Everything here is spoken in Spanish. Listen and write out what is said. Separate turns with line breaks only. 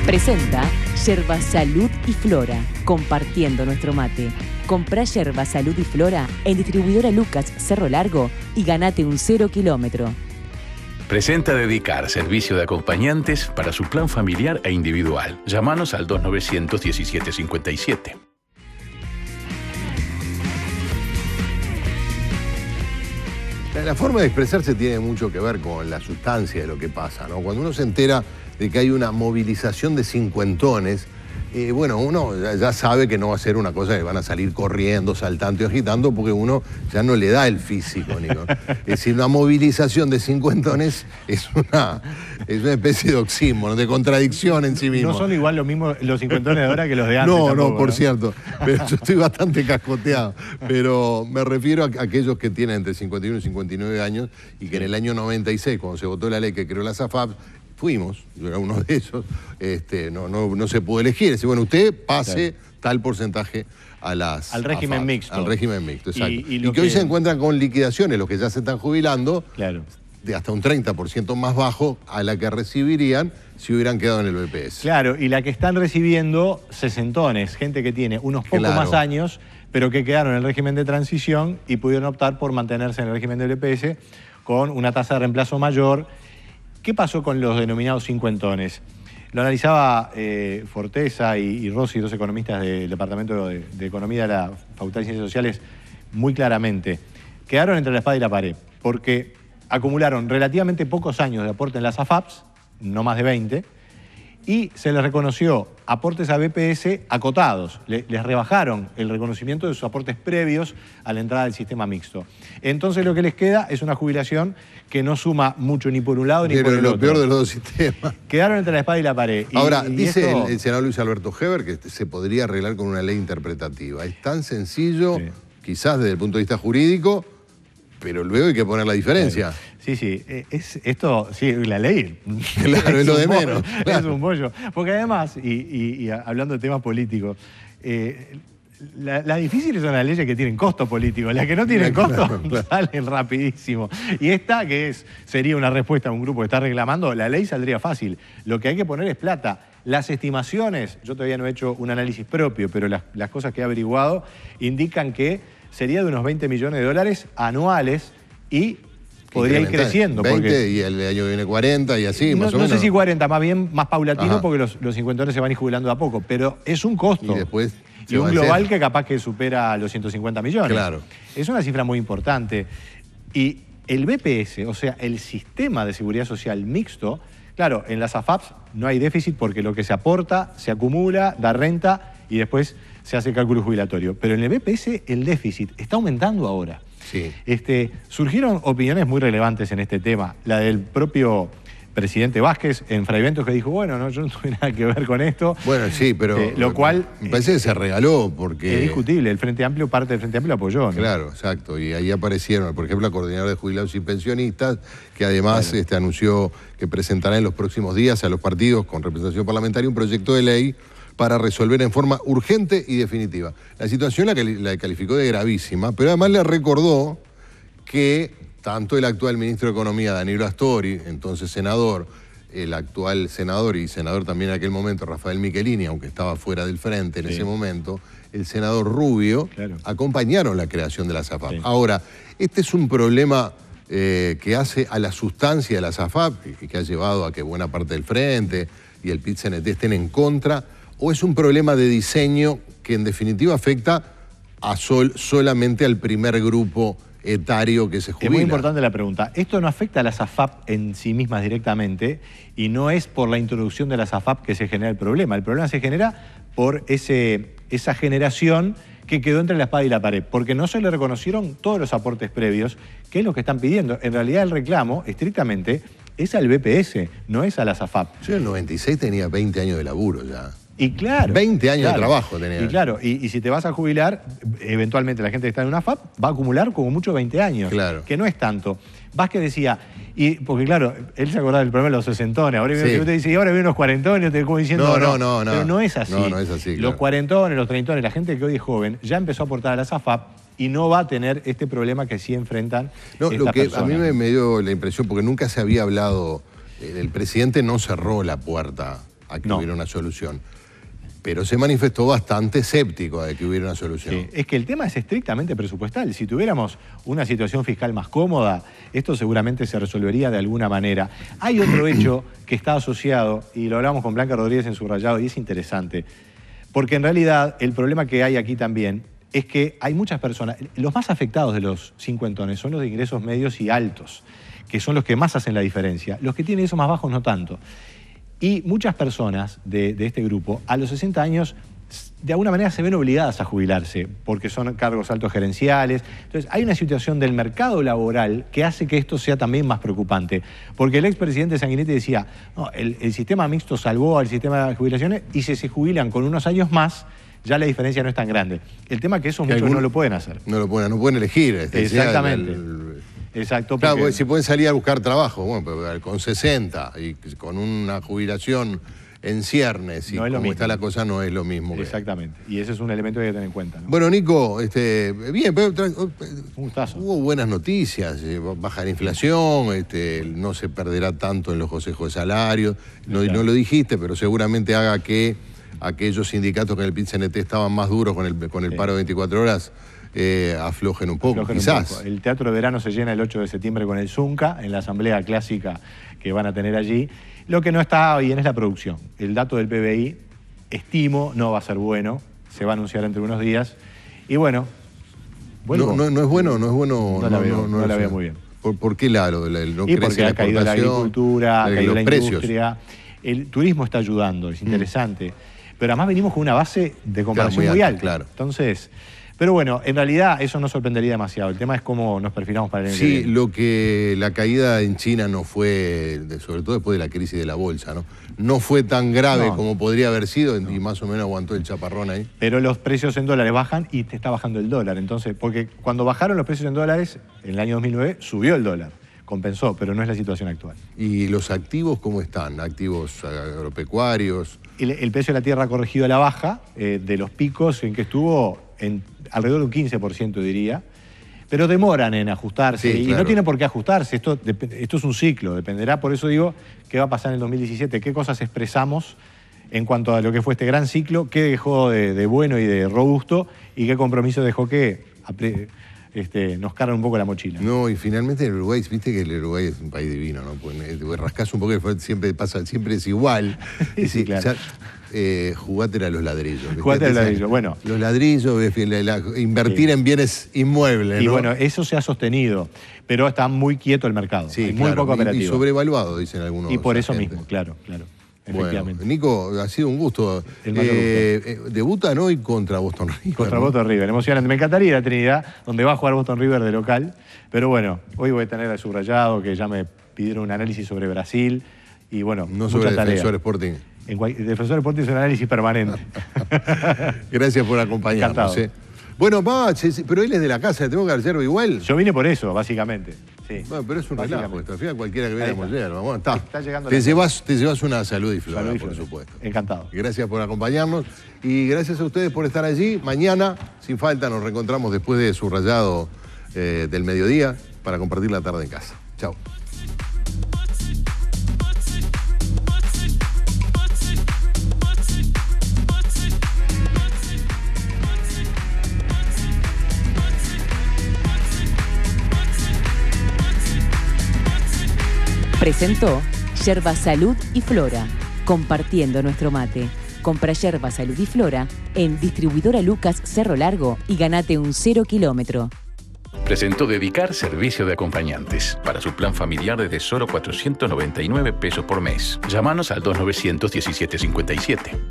Presenta Yerba Salud y Flora, compartiendo nuestro mate. Comprá Yerba Salud y Flora en Distribuidora Lucas Cerro Largo y ganate un 0 kilómetro.
Presenta Dedicar, servicio de acompañantes para su plan familiar e individual. Llámanos al 2917-57.
La forma de expresarse tiene mucho que ver con la sustancia de lo que pasa, ¿no? Cuando uno se entera de que hay una movilización de cincuentones, bueno, uno ya sabe que no va a ser una cosa que van a salir corriendo, saltando y agitando, porque uno ya no le da el físico, Nico. Es decir, una movilización de cincuentones es una especie de oxímoron, de contradicción en sí mismo.
No son igual los cincuentones de ahora que los de antes.
No, por cierto. Pero yo estoy bastante cascoteado. Pero me refiero a aquellos que tienen entre 51 y 59 años y que en el año 96, cuando se votó la ley que creó las AFAP, fuimos, yo era uno de esos, no se pudo elegir. Es decir, bueno, usted pase tal porcentaje al
régimen
AFAP,
mixto.
Al régimen mixto, exacto.
Y
que hoy se encuentran con liquidaciones, los que ya se están jubilando,
claro,
de hasta un 30% más bajo a la que recibirían si hubieran quedado en el BPS.
Claro, y la que están recibiendo sesentones, gente que tiene unos pocos más años, pero que quedaron en el régimen de transición y pudieron optar por mantenerse en el régimen del BPS con una tasa de reemplazo mayor. ¿Qué pasó con los denominados cincuentones? Lo analizaba Forteza y Rossi, dos economistas del Departamento de Economía de la Facultad de Ciencias Sociales, muy claramente. Quedaron entre la espada y la pared, porque acumularon relativamente pocos años de aporte en las AFAPs, no más de 20, y se les reconoció aportes a BPS acotados. Les rebajaron el reconocimiento de sus aportes previos a la entrada del sistema mixto. Entonces lo que les queda es una jubilación que no suma mucho ni por un lado ni por el otro.
Lo peor de los dos sistemas.
Quedaron entre la espada y la pared.
Ahora, dice el senador Luis Alberto Heber que se podría arreglar con una ley interpretativa. Es tan sencillo, quizás desde el punto de vista jurídico, pero luego hay que poner la diferencia.
Sí, esto, la ley.
Claro, es lo de menos. Claro.
Es un bollo. Porque además, y hablando de temas políticos, las difíciles son las leyes que tienen costo político. Las que no tienen costo salen rapidísimo. Y esta, que sería una respuesta a un grupo que está reclamando, la ley saldría fácil. Lo que hay que poner es plata. Las estimaciones, yo todavía no he hecho un análisis propio, pero las cosas que he averiguado indican que sería de unos 20 millones de dólares anuales y podría ir creciendo.
20 y el año viene 40 y así, más o menos.
No sé si 40, más bien más paulatino, porque los cincuentones se van a ir jubilando a poco, pero es un costo.
Y después
y un global que capaz que supera los 150 millones.
Claro.
Es una cifra muy importante. Y el BPS, o sea, el sistema de seguridad social mixto, claro, en las AFAPs no hay déficit porque lo que se aporta, se acumula, da renta y después se hace cálculo jubilatorio. Pero en el BPS el déficit está aumentando ahora.
Sí.
Surgieron opiniones muy relevantes en este tema. La del propio presidente Vázquez en Fraiventos, que dijo, bueno, no, yo no tuve nada que ver con esto.
Bueno, sí, pero
lo cual
me parece que se regaló porque...
Es discutible. El Frente Amplio, parte del Frente Amplio apoyó, ¿no?
Claro, exacto. Y ahí aparecieron, por ejemplo, la coordinadora de jubilados y pensionistas, que además anunció que presentará en los próximos días a los partidos con representación parlamentaria un proyecto de ley para resolver en forma urgente y definitiva. La situación la calificó de gravísima, pero además le recordó que tanto el actual ministro de Economía, Danilo Astori, entonces senador, el actual senador y senador también en aquel momento, Rafael Michelini, aunque estaba fuera del frente en ese momento, el senador Rubio, acompañaron la creación de las AFAP. Ahora, este es un problema que hace a la sustancia de las AFAP y que ha llevado a que buena parte del frente y el PIT-CNT estén en contra, o es un problema de diseño que en definitiva afecta a solamente al primer grupo etario que se jubila.
Es muy importante la pregunta. Esto no afecta a las AFAP en sí mismas directamente y no es por la introducción de las AFAP que se genera el problema. El problema se genera por esa generación que quedó entre la espada y la pared, porque no se le reconocieron todos los aportes previos, que es lo que están pidiendo. En realidad el reclamo, estrictamente, es al BPS, no es a las AFAP.
Yo en el 96 tenía 20 años de laburo ya.
Y claro.
20 años de trabajo tenía.
Y claro, y si te vas a jubilar, eventualmente la gente que está en una FAP va a acumular como mucho 20 años.
Claro.
Que no es tanto. Vázquez decía, porque claro, él se acordaba del problema de los sesentones. Ahora usted dice, y ahora vienen unos cuarentones, te como diciendo,
no.
Pero no es así.
No es así.
Los cuarentones, los treintones, la gente que hoy es joven, ya empezó a aportar a las AFAP y no va a tener este problema que sí enfrentan estas
lo que
personas.
a mí me dio la impresión, porque nunca se había hablado, el presidente no cerró la puerta a que hubiera una solución. Pero se manifestó bastante escéptico de que hubiera una solución.
Sí, es que el tema es estrictamente presupuestal. Si tuviéramos una situación fiscal más cómoda, esto seguramente se resolvería de alguna manera. Hay otro hecho que está asociado, y lo hablamos con Blanca Rodríguez en Subrayado, y es interesante, porque en realidad el problema que hay aquí también es que hay muchas personas, los más afectados de los cincuentones son los de ingresos medios y altos, que son los que más hacen la diferencia. Los que tienen esos más bajos no tanto. Y muchas personas de este grupo, a los 60 años, de alguna manera se ven obligadas a jubilarse, porque son cargos altos gerenciales. Entonces, hay una situación del mercado laboral que hace que esto sea también más preocupante. Porque el expresidente Sanguinetti decía, no, el sistema mixto salvó al sistema de jubilaciones y si se jubilan con unos años más, ya la diferencia no es tan grande. El tema es que eso muchos no lo pueden hacer.
No pueden elegir.
Exactamente. Exacto.
Claro, porque si pueden salir a buscar trabajo, bueno, pero con 60 y con una jubilación en ciernes y como está la cosa, no es lo mismo.
Exactamente. Y ese es un elemento que hay que tener en cuenta, ¿no?
Bueno, Nico, bien, pero
un gustazo.
Hubo buenas noticias, baja la inflación, no se perderá tanto en los consejos de salario, no lo dijiste, pero seguramente haga que aquellos sindicatos que en el PIT-CNT estaban más duros con el paro de 24 horas, aflojen un poco, quizás.
El Teatro de Verano se llena el 8 de septiembre con el Zunca, en la asamblea clásica que van a tener allí. Lo que no está bien es la producción. El dato del PBI, estimo, no va a ser bueno, se va a anunciar entre unos días. Y bueno,
no es bueno.
No la veo muy bien.
¿Por qué lado?
Porque ha caído la agricultura, ha caído la industria. El turismo está ayudando, es interesante. Pero además venimos con una base de comparación muy alta.
Claro.
Entonces, pero bueno, en realidad eso no sorprendería demasiado. El tema es cómo nos perfilamos para el año que viene.
Sí, lo que la caída en China no fue, sobre todo después de la crisis de la bolsa, no fue tan grave como podría haber sido y más o menos aguantó el chaparrón ahí.
Pero los precios en dólares bajan y te está bajando el dólar. Entonces, porque cuando bajaron los precios en dólares, en el año 2009, subió el dólar. Compensó, pero no es la situación actual.
¿Y los activos cómo están? ¿Activos agropecuarios?
El precio de la tierra ha corregido a la baja de los picos en que estuvo alrededor de un 15%, diría, pero demoran en ajustarse y no tienen por qué ajustarse. Esto es un ciclo, dependerá, por eso digo, qué va a pasar en el 2017, qué cosas expresamos en cuanto a lo que fue este gran ciclo, qué dejó de bueno y de robusto y qué compromiso dejó que nos cargan un poco la mochila.
No, y finalmente el Uruguay, viste que el Uruguay es un país divino, ¿no? Pues rascás un poco, siempre es igual.
Sí, claro.
Jugátela a los ladrillos.
Jugátela a los ladrillos, bueno.
Los ladrillos, invertir en bienes inmuebles,
y
¿no?
bueno, eso se ha sostenido, pero está muy quieto el mercado.
Sí,
muy poco operativo.
Y sobrevaluado, dicen algunos.
Y por eso mismo, claro. Efectivamente.
Bueno, Nico, ha sido un gusto. Debutan hoy contra Boston River.
Contra Boston River, emocionante. Me encantaría ir a Trinidad, donde va a jugar Boston River de local. Pero bueno, hoy voy a tener al Subrayado, que ya me pidieron un análisis sobre Brasil. Y bueno,
no sobre Defensor Sporting.
Defensor Sporting es un análisis permanente.
Gracias por acompañarnos. Bueno, pero él es de la casa, ¿tengo que dar yerba igual?
Yo vine por eso, básicamente. Sí.
Bueno, pero es un relajo esto. Al final cualquiera que viéramos yerba. Bueno,
está llegando
te llevas una salud y flora, por supuesto.
Encantado.
Gracias por acompañarnos y gracias a ustedes por estar allí. Mañana, sin falta, nos reencontramos después de Subrayado del mediodía para compartir la tarde en casa. Chao.
Presentó Yerba Salud y Flora, compartiendo nuestro mate. Compra Yerba Salud y Flora en Distribuidora Lucas Cerro Largo y ganate un 0 kilómetro.
Presentó Dedicar servicio de acompañantes para su plan familiar desde solo 499 pesos por mes. Llámanos al 2900 1757.